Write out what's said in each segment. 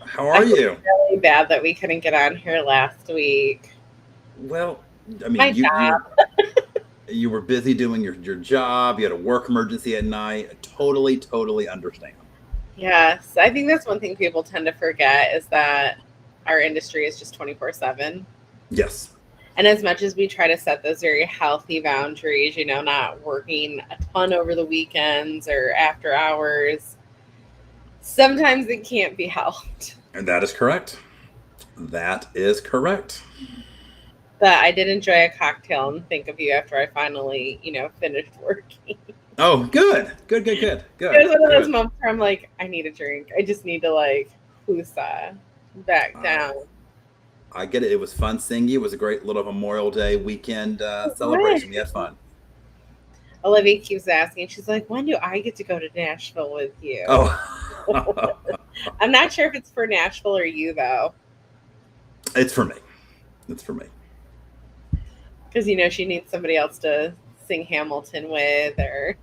How I are feel you? really bad that we couldn't get on here last week. Well, I My mean, you job. you you were busy doing your job. You had a work emergency at night. I totally understand. Yes, I think that's one thing people tend to forget is that our industry is just 24/7. Yes. And as much as we try to set those very healthy boundaries, not working a ton over the weekends or after hours, sometimes it can't be helped. And that is correct. That is correct. But I did enjoy a cocktail and think of you after I finally, finished working. Oh, good. It was one of those Good. moments where I'm like, I need a drink. I just need to whoosah back I down. I get it. It was fun seeing you. It was a great little Memorial Day weekend What? celebration. We had fun. Olivia keeps asking. She's like, when do I get to go to Nashville with you? Oh, I'm not sure if it's for Nashville or you though, it's for me. It's for me. because she needs somebody else to sing Hamilton with, or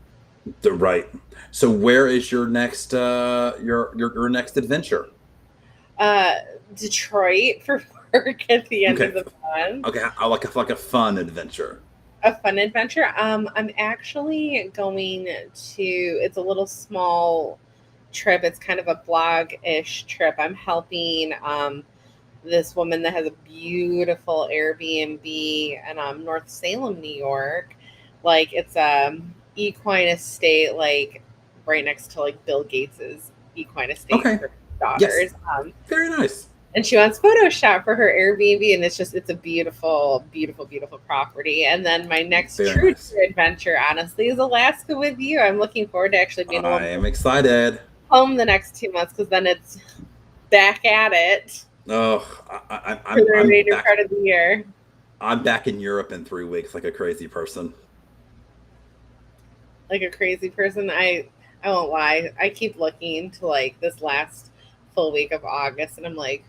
Right. So, where is your next your next adventure? uh, Detroit for work at the end Okay. of the month. Okay. I like a fun adventure. A fun adventure. I'm actually going to. It's a little small trip. It's kind of a blog-ish trip. I'm helping this woman that has a beautiful Airbnb in North Salem, New York. Like it's equine estate, like right next to like Bill Gates's equine estate Okay. for Yes. daughters. Very nice. And she wants Photoshop for her Airbnb, and it's a beautiful, beautiful, beautiful property. And then my next Very true nice. adventure, honestly, is Alaska with you. I'm looking forward to actually being a I little am excited. home the next 2 months because then it's back at it Oh, for the I'm remainder back. part of the year. I'm back in Europe in 3 weeks, like a crazy person. Like a crazy person. I won't lie. I keep looking to like this last full week of August, and I'm like,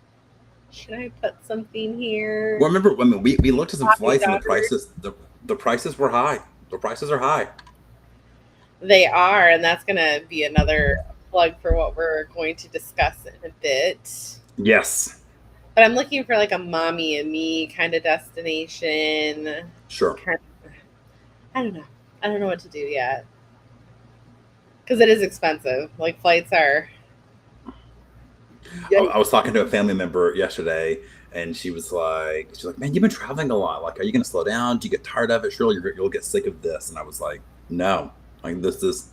should I put something here? Well, remember, I mean, we looked at some Mommy flights and daughter. the prices were high. The prices are high. They are, and that's gonna be another plug for what we're going to discuss in a bit. Yes. But I'm looking for like a mommy and me kind of destination. Sure. Kind of, I don't know. I don't know what to do yet because it is expensive. Like flights are. I was Yikes. talking to a family member yesterday, and she's like, man, you've been traveling a lot. Like, are you going to slow down? Do you get tired of it? Surely you'll get sick of this. And I was like, no, like this is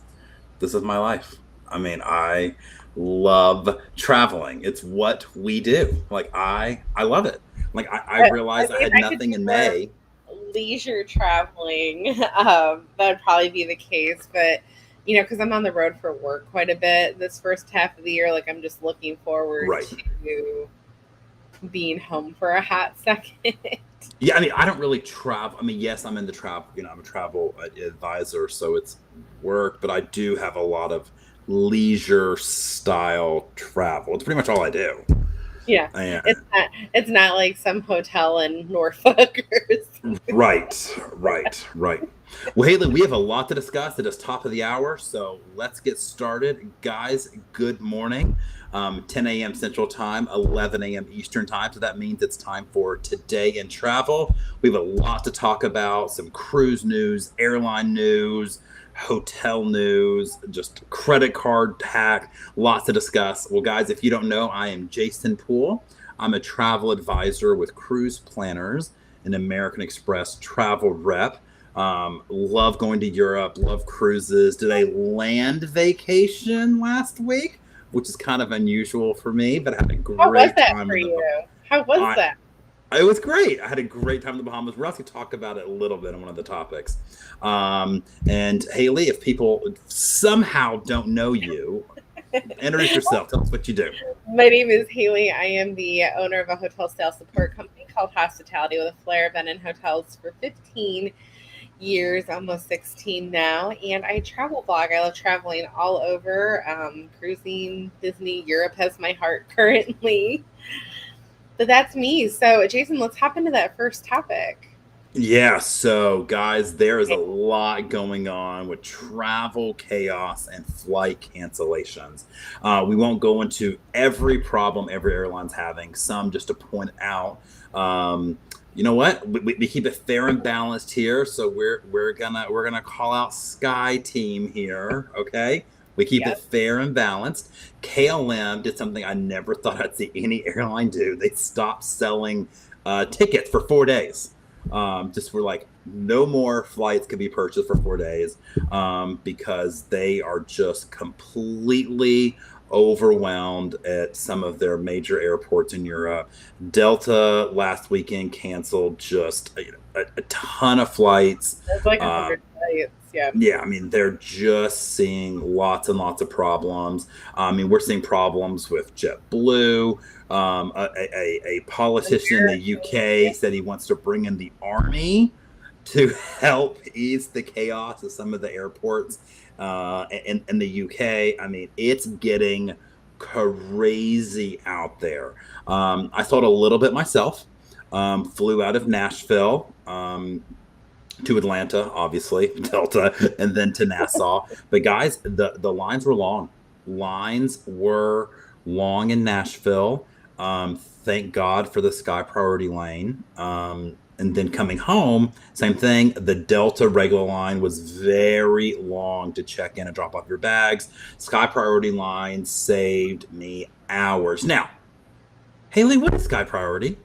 my life. I mean, I love traveling. It's what we do. Like, I love it. Like, I I realized I mean, had I could nothing do in more May. leisure traveling. That would probably be the case, but because I'm on the road for work quite a bit this first half of the year, like I'm just looking forward Right. to being home for a hot second. Yeah, I mean, I don't really travel. I mean, yes, I'm in the travel. I'm a travel advisor, so it's work, but I do have a lot of leisure style travel. It's pretty much all I do. Yeah, And it's not like some hotel in Norfolk or right. Well, Haley, we have a lot to discuss. It is top of the hour, so let's get started, guys. Good morning. 10 a.m. Central Time, 11 a.m. Eastern Time. So that means it's time for Today in Travel. We have a lot to talk about, some cruise news, airline news, hotel news, just credit card hack, lots to discuss. Well, guys, if you don't know, I am Jason Poole. I'm a travel advisor with Cruise Planners, an American Express travel rep. Love going to Europe, love cruises. Did a land vacation last week, which is kind of unusual for me, but I had a how was great that time for in the. you? How was I that? it was great. I had a great time in the Bahamas. We're also talk about it a little bit on one of the topics. And Haley, if people somehow don't know you, introduce yourself. Tell us what you do. My name is Haley. I am the owner of a hotel sales support company called Hospitality with a Flair. I've been in hotels for 15 years, almost 16 now. And I travel blog. I love traveling all over. Cruising, Disney, Europe has my heart currently. But that's me. So, Jason, let's hop into that first topic. Yeah, so guys, there is a lot going on with travel chaos and flight cancellations. We won't go into every problem every airline's having. Some just to point out. Um, you know what? We keep it fair and balanced here, so we're gonna call out Sky Team here. Okay, we keep it Yep. fair and balanced. KLM did something I never thought I'd see any airline do. They stopped selling tickets for 4 days. Just were like, no more flights could be purchased for 4 days because they are just completely overwhelmed at some of their major airports in Europe. Delta last weekend canceled just a ton of flights. It's like a Uh, hundred sites. Yep. yeah, I mean, they're just seeing lots and lots of problems. I mean, we're seeing problems with JetBlue. A politician in the UK said he wants to bring in the army to help ease the chaos of some of the airports in the UK. I mean, it's getting crazy out there. I saw it a little bit myself. Flew out of Nashville. To Atlanta, obviously, Delta, and then to Nassau. But guys, the lines were long. Lines were long in Nashville. Thank God for the Sky Priority lane. And then coming home, same thing. The Delta regular line was very long to check in and drop off your bags. Sky Priority line saved me hours. Now, Haley, what is Sky Priority?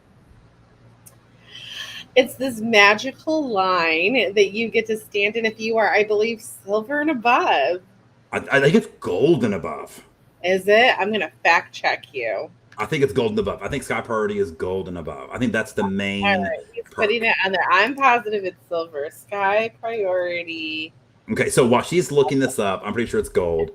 It's this magical line that you get to stand in if you are, I believe, silver and above. I think it's gold and above. Is it? I'm gonna fact check you. I think it's gold and above. I think Sky Priority is gold and above. I think that's the All main right, he's putting perk. it on there. I'm positive it's silver. Sky priority. Okay, so while she's looking this up, I'm pretty sure it's gold.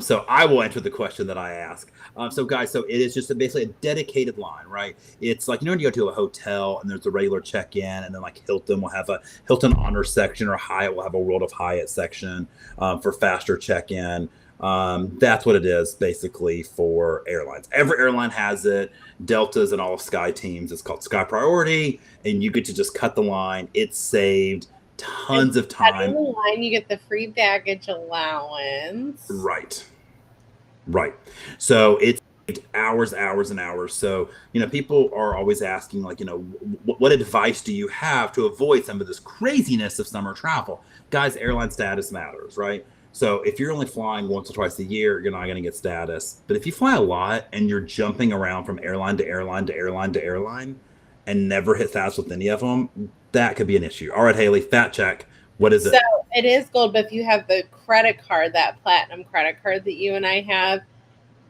So I will answer the question that I ask. So guys, so it is just basically a dedicated line, right? It's like, when you go to a hotel and there's a regular check-in, and then like Hilton will have a Hilton Honor section, or Hyatt will have a World of Hyatt section for faster check-in. That's what it is basically for airlines. Every airline has it. Delta's and all of Sky Teams. It's called Sky Priority, and you get to just cut the line. It saved And tons of cutting time. the line, you get the free baggage allowance. Right. Right. So it's hours, hours, and hours. So, people are always asking, like, what advice do you have to avoid some of this craziness of summer travel? Guys, airline status matters, right? So if you're only flying once or twice a year, you're not going to get status. But if you fly a lot and you're jumping around from airline to airline to airline to airline and never hit status with any of them, that could be an issue. All right, Haley, fact check. What is So it? it is gold, but if you have the credit card, that platinum credit card that you and I have,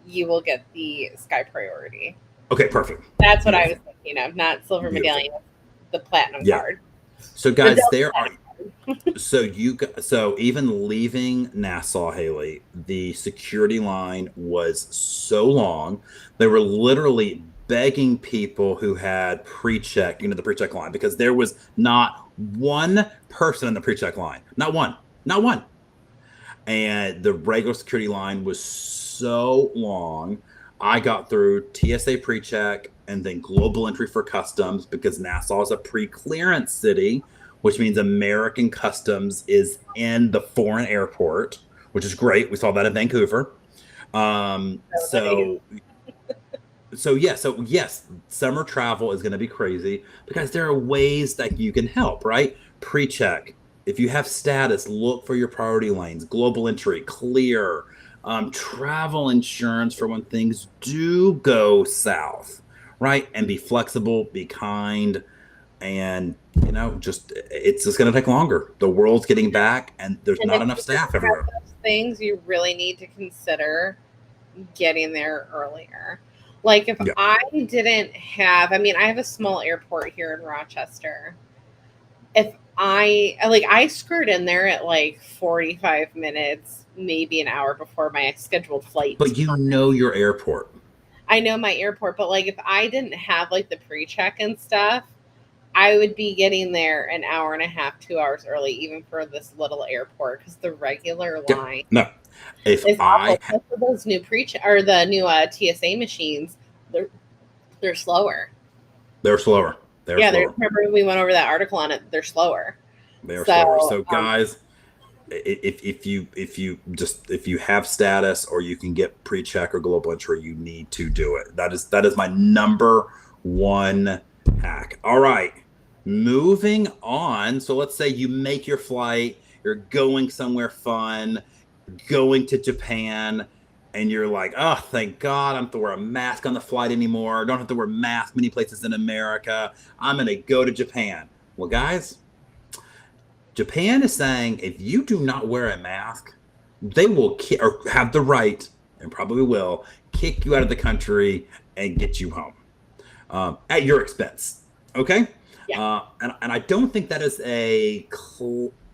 you will get the Sky Priority. Okay, perfect. That's what I was Beautiful. thinking of, not silver Beautiful. medallion, the platinum Yeah. card. So The guys, Delta there are platinum. so even leaving Nassau, Haley, the security line was so long. They were literally begging people who had pre-check, the pre-check line, because there was not one person in the pre-check line. Not one. Not one. And the regular security line was so long. I got through TSA pre-check and then global entry for customs, because Nassau is a pre-clearance city, which means American customs is in the foreign airport, which is great. We saw that in Vancouver. Um, That was nice. so so yes, summer travel is going to be crazy because there are ways that you can help, right? Pre-check. If you have status, look for your priority lanes, global entry, clear, travel insurance for when things do go south, right? And be flexible, be kind, and just it's just going to take longer. The world's getting back, and there's And not if enough you don't staff have everywhere. those things, you really need to consider getting there earlier. Like if Yeah, I didn't have, I mean, I have a small airport here in Rochester. If I skirt in there at like 45 minutes, maybe an hour before my scheduled flight. but you know your airport. I know my airport, but like if I didn't have like the pre-check and stuff, I would be getting there an hour and a half, 2 hours early, even for this little airport, because the regular Yeah, line no. If is I awful. Plus with those new or the new TSA machines, they're they're slower. They're slower. They're Yeah, slower. remember we went over that article on it. They're slower. They're slower. So, So guys, if you have status or you can get pre-check or global entry, you need to do it. That is my number one hack. All right, moving on. So let's say you make your flight, you're going somewhere fun, going to Japan, and you're like, oh, thank God I don't have to wear a mask on the flight anymore. I don't have to wear masks many places in America. I'm gonna go to Japan. Well, guys, Japan is saying if you do not wear a mask, they will or have the right, and probably will, kick you out of the country and get you home at your expense. Okay? yeah. And I don't think that is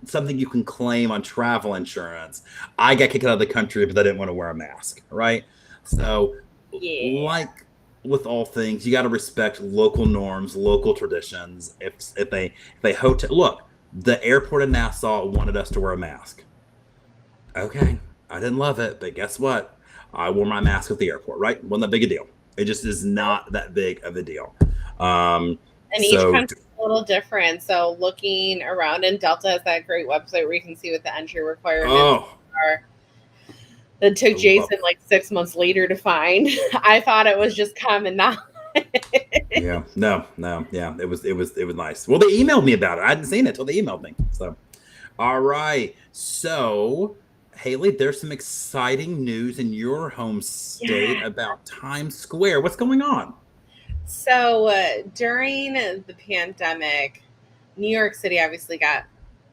something you can claim on travel insurance. I got kicked out of the country because I didn't want to wear a mask, right? So, Yeah. like with all things, you got to respect local norms, local traditions. If they hotel, look, the airport in Nassau wanted us to wear a mask. Okay, I didn't love it, but guess what? I wore my mask at the airport, right? Wasn't that big a deal. It just is not that big of a deal. And each So, country is a little different. So looking around, and Delta has that great website where you can see what the entry requirements oh, are. That took I love, Jason like 6 months later to find. I thought it was just common knowledge. yeah, no, yeah, it was nice. Well, they emailed me about it. I hadn't seen it until they emailed me. So, all right. So, Haley, there's some exciting news in your home state Yeah. about Times Square. What's going on? So during the pandemic, New York City obviously got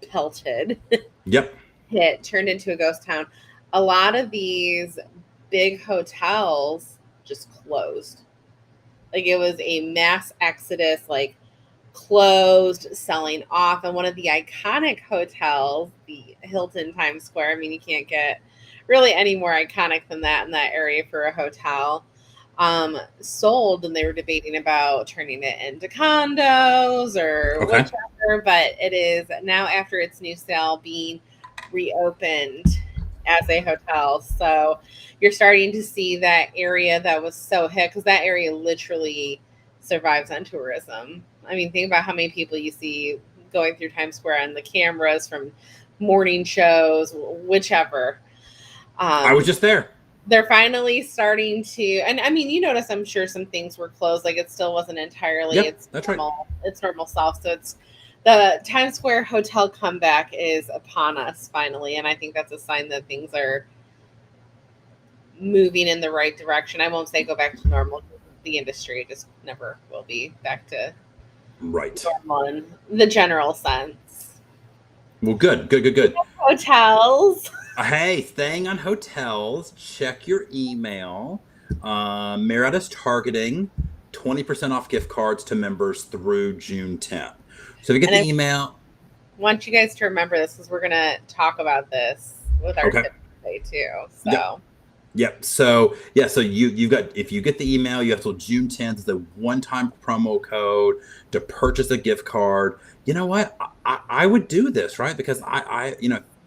pelted, Yep. hit, turned into a ghost town. A lot of these big hotels just closed. Like it was a mass exodus, like closed, selling off. And one of the iconic hotels, the Hilton Times Square, I mean, you can't get really any more iconic than that in that area for a hotel. Sold, and they were debating about turning it into condos or Okay. whichever, but it is now after its new sale being reopened as a hotel. So you're starting to see that area that was so hit, because that area literally survives on tourism. I mean, think about how many people you see going through Times Square on the cameras from morning shows, whichever. I was just there. They're finally starting to, and I mean, you notice, I'm sure some things were closed, like it still wasn't entirely Yep, its that's right. normal self. So it's the Times Square hotel comeback is upon us finally, and I think that's a sign that things are moving in the right direction. I won't say go back to normal. The industry just never will be back to Right. normal in the general sense. Well, good. Hotels. Hey, staying on hotels, check your email. Marriott is targeting 20% off gift cards to members through June 10th. So if you get And the email, I want you guys to remember this, because we're going to talk about this with our okay. tips today too. So. Yep. So yeah. So you've got, if you get the email, you have till June 10th. It's a one-time promo code to purchase a gift card. You know what? I would do this, right? Because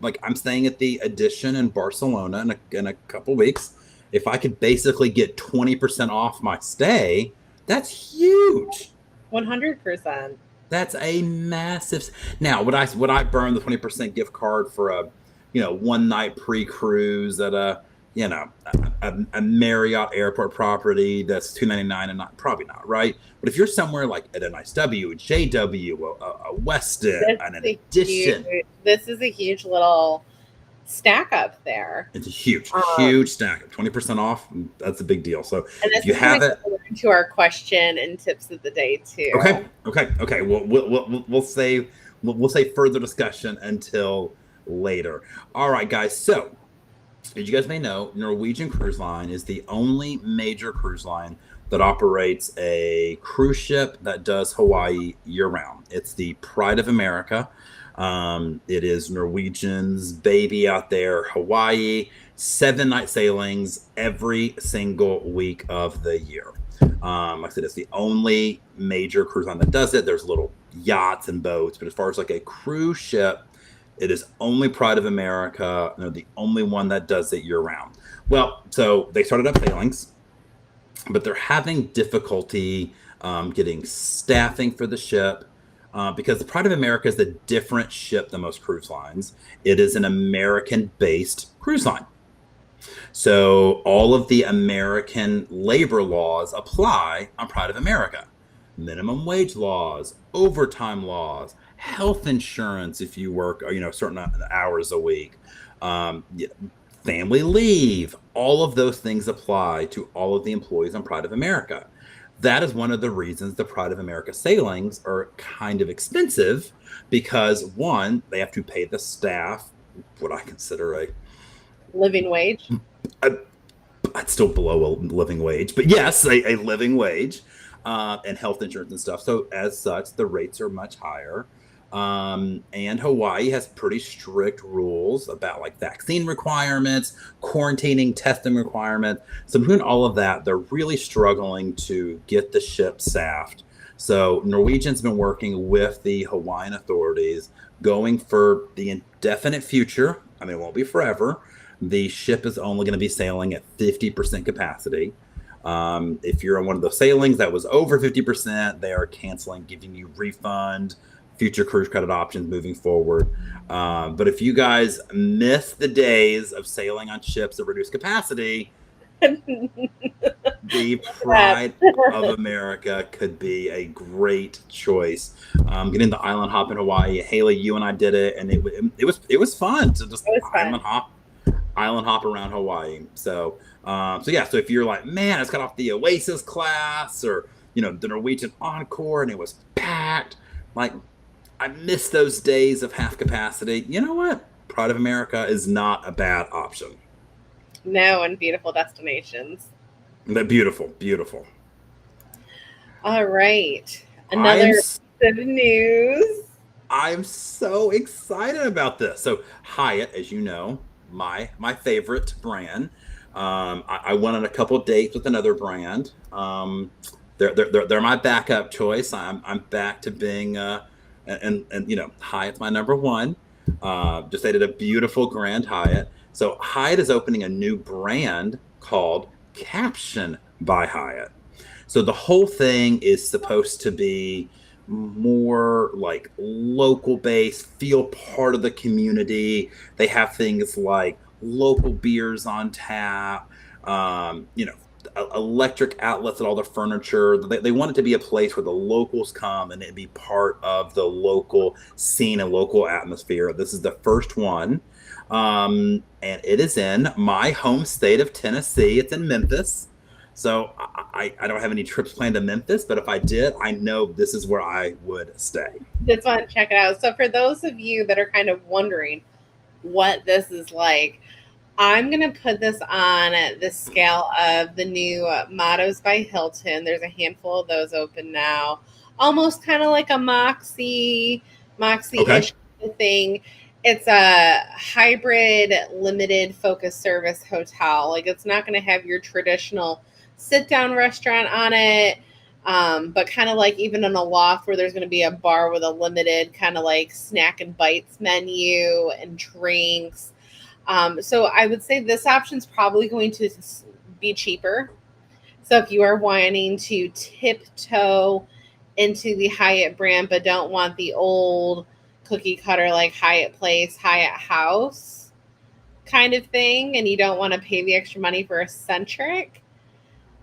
like I'm staying at the Edition in Barcelona in a couple weeks. If I could basically get 20% off my stay, that's huge. 100%. That's a massive. Now, would I burn the 20% gift card for a, one night pre-cruise at a Marriott airport property that's $299 and not, probably not, right? But if you're somewhere like at an IW, a JW, a Westin, and an Edition, this is a huge little stack up there. it's a huge stack of 20% off. That's a big deal. So and if you have it, to our question and tips of the day too. Okay. We'll say further discussion until later. All right, guys. So, as you guys may know, Norwegian Cruise Line is the only major cruise line that operates a cruise ship that does Hawaii year-round. It's the pride of America. It is Norwegian's baby out there, Hawaii. 7-night sailings every single week of the year. Like I said, it's the only major cruise line that does it. There's little yachts and boats, but as far as like a cruise ship, it is only Pride of America. They're the only one that does it year round. Well, so they started up sailings. but they're having difficulty getting staffing for the ship. Because the Pride of America is a different ship than most cruise lines. It is an American-based cruise line. So all of the American labor laws apply on Pride of America. Minimum wage laws, overtime laws, health insurance if you work, certain hours a week, yeah, family leave. All of those things apply to all of the employees on Pride of America. That is one of the reasons the Pride of America sailings are kind of expensive because one, they have to pay the staff what I consider Living wage. a I'd still below a living wage, but yes, a living wage, and health insurance and stuff. So as such, the rates are much higher. And Hawaii has pretty strict rules about like vaccine requirements, quarantining, testing requirements. So between all of that, they're really struggling to get the ship staffed. So Norwegian's been working with the Hawaiian authorities, going for the indefinite future. I mean, it won't be forever. The ship is only going to be sailing at 50% capacity. If you're on one of those sailings that was over 50%, they are canceling, giving you refund, future cruise credit options moving forward. But if you guys miss the days of sailing on ships at reduced capacity, the Pride of America could be a great choice. Getting the island hop in Hawaii, Haley, you and I did it, and it was fun to just island hop around Hawaii. So yeah. So if you're like, man, I just got off the Oasis class, or the Norwegian Encore, and it was packed, like I miss those days of half capacity. You know what? Pride of America is not a bad option. No, and beautiful destinations. They're beautiful, beautiful. All right. Another piece of news. I'm so excited about this. So Hyatt, as you know, my favorite brand. I went on a couple dates with another brand. They're my backup choice. I'm back to being and Hyatt's my number one. Just they did a beautiful Grand Hyatt. So Hyatt is opening a new brand called Caption by Hyatt. So the whole thing is supposed to be more like local based, feel part of the community. They have things like local beers on tap, electric outlets at all the furniture. They want it to be a place where the locals come and it be part of the local scene and local atmosphere. This is the first one. And it is in my home state of Tennessee. It's in Memphis. So I don't have any trips planned to Memphis, but if I did, I know this is where I would stay. Just want to check it out. So for those of you that are kind of wondering what this is like, I'm going to put this on the scale of the new Mottos by Hilton. There's a handful of those open now. Almost kind of like a Moxie-ish thing. It's a hybrid limited focus service hotel. Like it's not going to have your traditional sit-down restaurant on it, but kind of like even in a loft where there's going to be a bar with a limited kind of like snack and bites menu and drinks. So I would say this option is probably going to be cheaper. So if you are wanting to tiptoe into the Hyatt brand but don't want the old cookie cutter like Hyatt Place, Hyatt House kind of thing, and you don't want to pay the extra money for a Centric,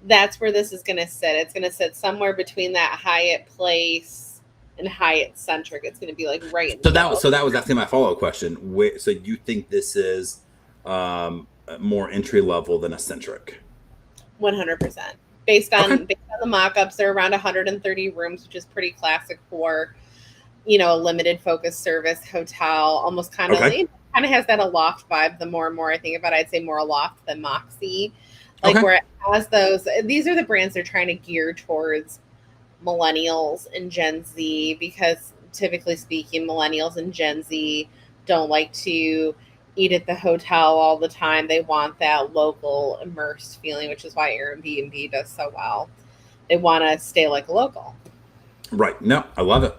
that's where this is going to sit. It's going to sit somewhere between that Hyatt Place and Hyatt Centric. It's going to be like right in the middle. So that was actually my follow-up question. So you think this is more entry level than a Centric? 100%. Based on the mock-ups, they're around 130 rooms, which is pretty classic for a limited focus service hotel. Almost kind of it kind of has that aloft vibe. The more and more I think about it, I'd say more aloft than Moxie. Like where it has those, these are the brands they're trying to gear towards millennials and Gen Z, because typically speaking, millennials and Gen Z don't like to eat at the hotel all the time. They want that local immersed feeling, which is why Airbnb does so well. They want to stay like a local. Right. No, I love it.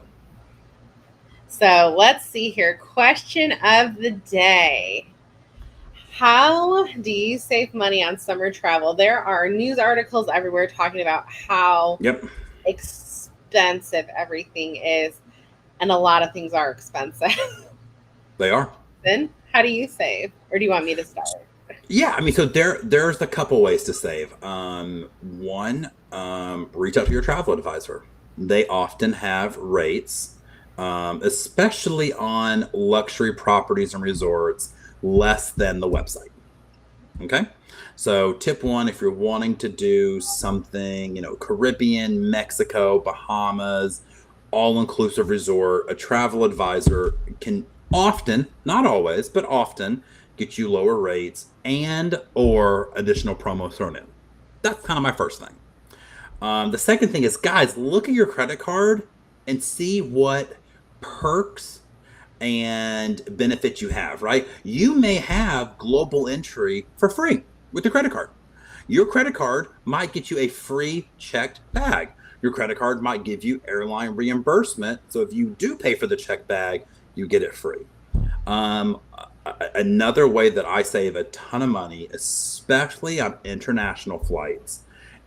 So let's see here. Question of the day. How do you save money on summer travel? There are news articles everywhere talking about how Yep, expensive everything is, and a lot of things are expensive. they are. Then, how do you save? Or do you want me to start? Yeah, I mean, so there's a couple ways to save. One, reach out to your travel advisor. They often have rates, especially on luxury properties and resorts, less than the website. Okay. So tip one, if you're wanting to do something, Caribbean, Mexico, Bahamas, all-inclusive resort, a travel advisor can often, not always, but often get you lower rates and or additional promos thrown in. That's kind of my first thing. The second thing is, guys, look at your credit card and see what perks and benefits you have, right? You may have global entry for free with your credit card. Your credit card might get you a free checked bag. Your credit card might give you airline reimbursement. So if you do pay for the checked bag, you get it free. Um, Another way that I save a ton of money, especially on international flights,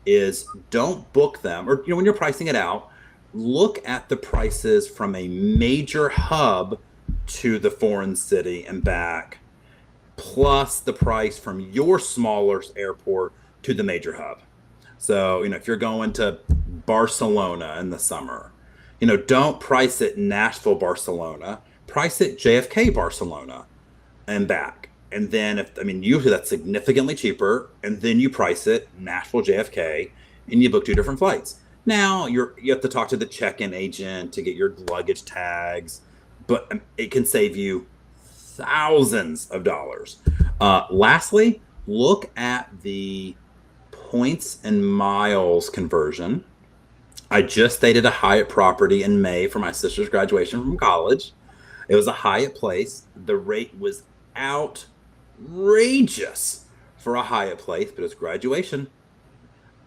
is don't book them, or when you're pricing it out, look at the prices from a major hub to the foreign city and back, plus the price from your smaller airport to the major hub. So, if you're going to Barcelona in the summer, don't price it Nashville, Barcelona, price it JFK, Barcelona and back. And then usually that's significantly cheaper. And then you price it Nashville, JFK, and you book two different flights. Now you have to talk to the check-in agent to get your luggage tags, but it can save you thousands of dollars. Lastly, look at the points and miles conversion. I just stayed at a Hyatt property in May for my sister's graduation from college. It was a Hyatt place. The rate was outrageous for a Hyatt place, but it was graduation.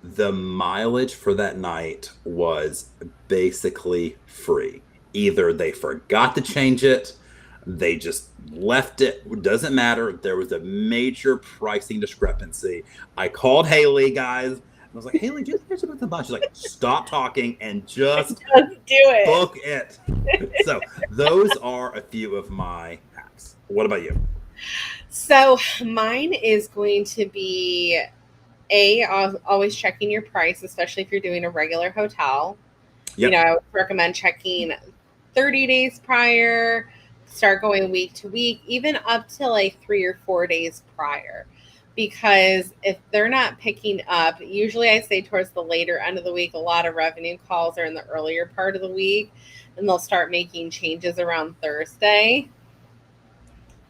The mileage for that night was basically free. Either they forgot to change it, they just left it. It doesn't matter. There was a major pricing discrepancy. I called Haley, guys. I was like, Haley, just catch up with the bunch. She's like, stop talking and just do it. Book it. So those are a few of my hacks. What about you? So mine is going to be always checking your price, especially if you're doing a regular hotel. Yep. I would recommend checking 30 days prior, start going week to week, even up to like 3 or 4 days prior. Because if they're not picking up, usually I say towards the later end of the week, a lot of revenue calls are in the earlier part of the week, and they'll start making changes around Thursday.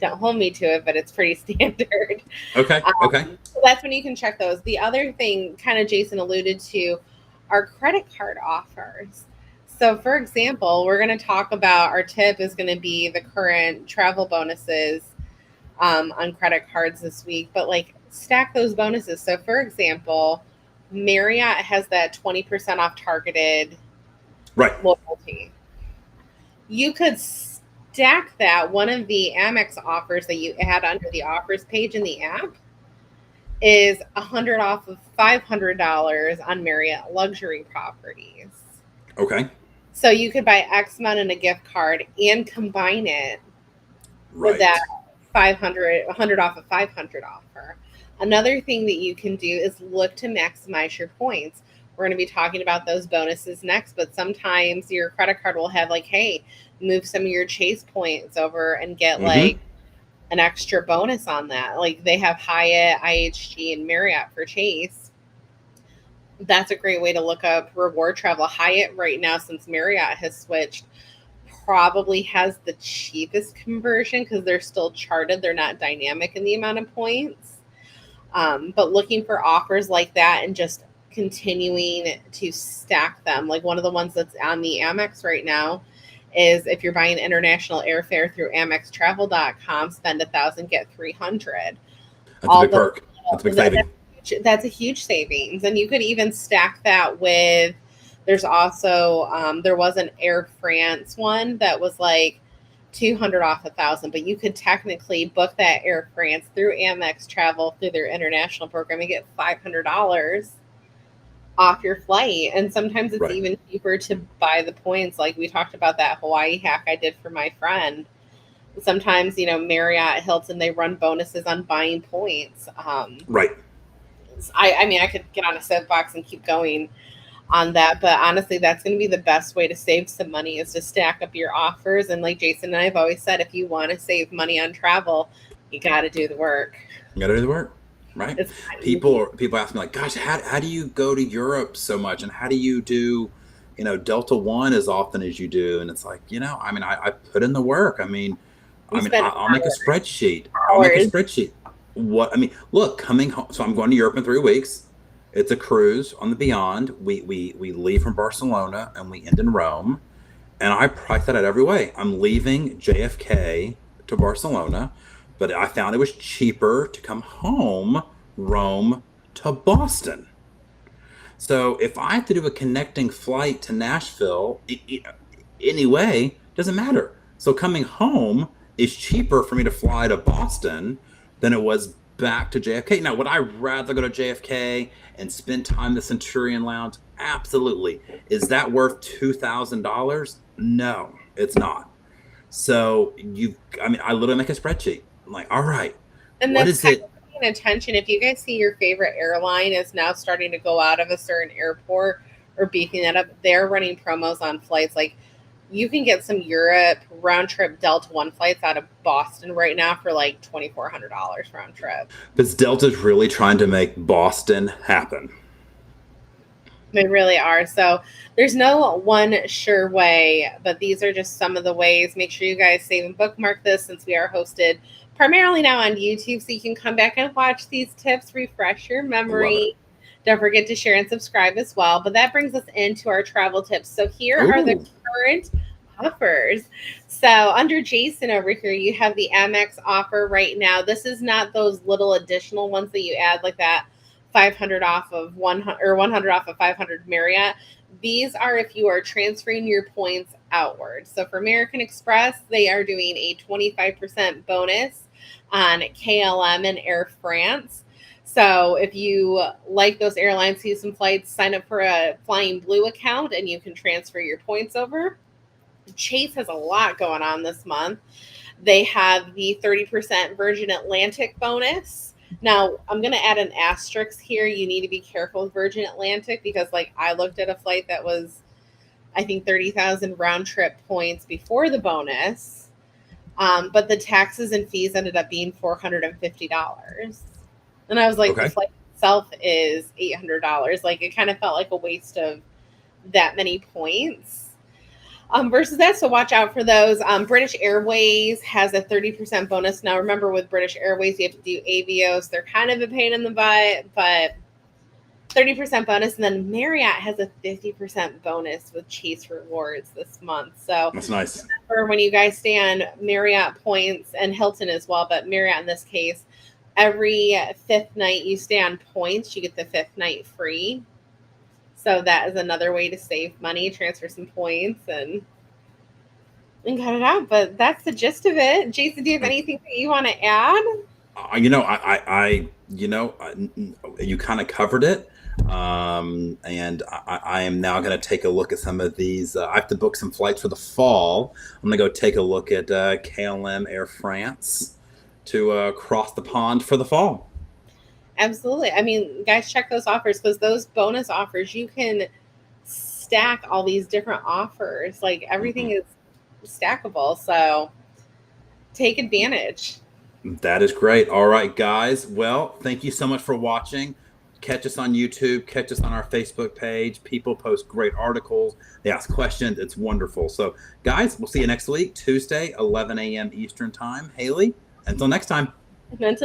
Don't hold me to it, but it's pretty standard. Okay. So that's when you can check those. The other thing, kind of Jason alluded to, are credit card offers. So, for example, we're going to talk about, our tip is going to be the current travel bonuses on credit cards this week, but like stack those bonuses. So, for example, Marriott has that 20% off targeted loyalty. You could stack that. One of the Amex offers that you add under the offers page in the app is $100 off of $500 on Marriott luxury properties. Okay. So you could buy X amount in a gift card and combine it with that $100 off of $500 offer. Another thing that you can do is look to maximize your points. We're going to be talking about those bonuses next, but sometimes your credit card will have like, hey, move some of your Chase points over and get like an extra bonus on that. Like they have Hyatt, IHG, and Marriott for Chase. That's a great way to look up reward travel. Hyatt right now, since Marriott has switched, probably has the cheapest conversion because they're still charted. They're not dynamic in the amount of points. But looking for offers like that and just continuing to stack them. Like one of the ones that's on the Amex right now is if you're buying international airfare through AmexTravel.com, spend $1,000, get $300. That's a big perk. That's a big saving. That's a huge savings. And you could even stack that with, there's also, there was an Air France one that was like 200 off 1,000, but you could technically book that Air France through Amex Travel through their international program and get $500 off your flight. And sometimes it's Right. even cheaper to buy the points. Like we talked about that Hawaii hack I did for my friend. Sometimes, Marriott, Hilton, they run bonuses on buying points. Right. I mean, I could get on a soapbox and keep going on that, but honestly, that's going to be the best way to save some money is to stack up your offers. And like Jason and I have always said, if you want to save money on travel, you got to do the work. You got to do the work. Right. It's People ask me like, gosh, how do you go to Europe so much? And how do you do, Delta One as often as you do? And it's like, I put in the work. I'll make a spreadsheet. Look, coming home. So I'm going to Europe in 3 weeks. It's a cruise on the Beyond. We leave from Barcelona and we end in Rome. And I price that out every way. I'm leaving JFK to Barcelona, but I found it was cheaper to come home, Rome to Boston. So if I have to do a connecting flight to Nashville, anyway, doesn't matter. So coming home is cheaper for me to fly to Boston than it was back to JFK. Now, would I rather go to JFK and spend time in the Centurion Lounge? Absolutely. Is that worth $2,000? No, it's not. So I literally make a spreadsheet. I'm like, all right, and what is it? Paying attention. If you guys see your favorite airline is now starting to go out of a certain airport or beefing that up, they're running promos on flights. Like you can get some Europe round trip Delta One flights out of Boston right now for like $2,400 round trip. Because Delta's really trying to make Boston happen. They really are. So there's no one sure way, but these are just some of the ways. Make sure you guys save and bookmark this since we are hosted primarily now on YouTube. So you can come back and watch these tips, refresh your memory. Don't forget to share and subscribe as well. But that brings us into our travel tips. So here are the current offers. So under Jason over here, you have the Amex offer right now. This is not those little additional ones that you add like that 500 off of 100 or 100 off of 500 Marriott. These are if you are transferring your points outward. So for American Express, they are doing a 25% bonus on KLM and Air France. So if you like those airlines, see some flights, sign up for a Flying Blue account and you can transfer your points over. Chase has a lot going on this month. They have the 30% Virgin Atlantic bonus. Now, I'm going to add an asterisk here. You need to be careful with Virgin Atlantic because, I looked at a flight that was, I think, 30,000 round trip points before the bonus. But the taxes and fees ended up being $450. And I was like, The flight itself is $800. It kind of felt like a waste of that many points. Versus that, so watch out for those. British Airways has a 30% bonus. Now, remember, with British Airways, you have to do Avios. They're kind of a pain in the butt, but 30% bonus. And then Marriott has a 50% bonus with Chase Rewards this month. So that's nice. For when you guys stay on Marriott points and Hilton as well, but Marriott in this case, every 5th night you stay on points, you get the 5th night free. So that is another way to save money, transfer some points and cut it out. But that's the gist of it. Jason, do you have anything that you want to add? You kind of covered it. And I am now going to take a look at some of these. I have to book some flights for the fall. I'm going to go take a look at KLM Air France to cross the pond for the fall. Absolutely. I mean, guys, check those offers because those bonus offers, you can stack all these different offers. Everything is stackable. So take advantage. That is great. All right, guys. Well, thank you so much for watching. Catch us on YouTube. Catch us on our Facebook page. People post great articles. They ask questions. It's wonderful. So, guys, we'll see you next week, Tuesday, 11 a.m. Eastern Time. Haley, until next time. Until